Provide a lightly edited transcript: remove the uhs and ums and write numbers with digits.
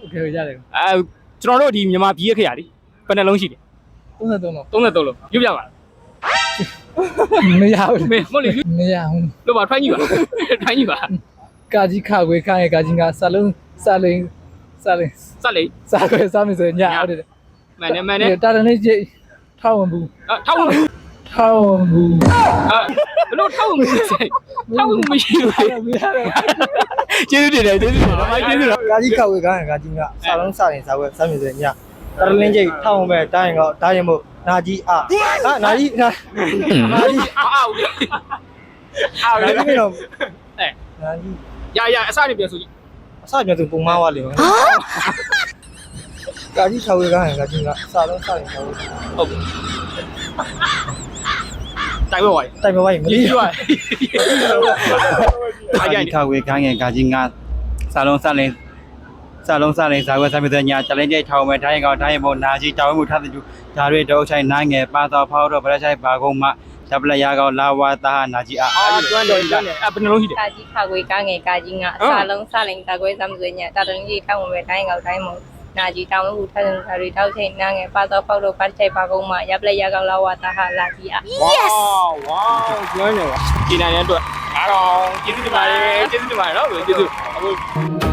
โอเคရတယ်ကျွန်တော်တို့ဒီမြန်မာပြည်ရဲ့ခရလေဘယ်နှလုံးရှိလဲ 33လုံး 33လုံးရွတ်ပြပါ မရဘူး မင်းမဟုတ်လေ မရဘူး လို့ပါထိုင်းကြီးပါထိုင်းကြီးပါ ကာကြီးခါခွေခိုင်းကာကြီးကစာလုံးစာလိန် စက်လေ စာခွေစားမယ်ဆိုရင်ညဟုတ်တယ် မှန်တယ် တာတနေ့ကြိတ်ထောက်ဝင်ဘူး ထောက်ဝင် ထောက်ဝင်ဘူး ဘလို့ထောက်ဝင်မရှိဘူးကျေးဇူးတင်တယ်ကျေးဇူးတင်ပါကျေးဇူးတော့ ကာကြီးခောက်ဝေးကားရင်ကာကြီးကစာလုံးစရင်စာဝဲစမ်းမြင်စညတရလင်းကျိတ်ထောင်းမဲ့တားရင်တော့တားရင်မို့နာကြီးနာကြီး အားဦးအား နာကြီးတော့ အဲ နာကြီး ရအစနေပြန်ဆိုကြည့် အစပြန်သူပုံမှားသွားလေကာကြီးခောက်ဝေးကားရင်ကာကြီးကစာလုံးစရင်စာဝဲ ဟုတ်ပြီတိုင်ဝဲဝိုင်း တိုင်မဝိုင်းမ ဒီ လေး ရွာ ကာကြီးခောက်ဝေးခိုင်းငယ်ကာကြီးငါစာလုံးစလင်းဇာဝဲစမ်းမြညာတလင်းကျိတ်ထောင်းမဲ့တိုင်းကောင်တိုင်းမို့နာကြီးတောင်းမှုထားတဲ့သူဒါတွေတော့ဆိုင်နိုင်ငယ်ပါတော်ဖောက်တော့ဗရက်ဆိုင်ဘာကုန်းမှတပ်ပလက်ရကောင်လာဝါသားနာကြီးတွန်းတယ်ဘယ်နှလုံးရှိတယ် ကာကြီးခါခွေကားငယ်ကာကြီးငါစာလုံးစလိန်ကာကွဲစမ်းစွေညတာတန်ကြီးထောင်းဝင်တိုင်းကောက်တိုင်းမို့နာကြီးတောင်းမှုထားတဲ့ဓာရီတောက်ချိန်နာငယ်ပါတော့ဖောက်တော့ပတ်ချိုက်ပါကုန်းမှရပ်ပလက်ရကောင်လာဝါသားဟာလာကြီးအား ဝါကျွမ်းတယ်ပါဒီနိုင်တဲ့အတွက်အားတော့ကျေးဇူးတင်ပါတယ်နော်ကျေးဇူး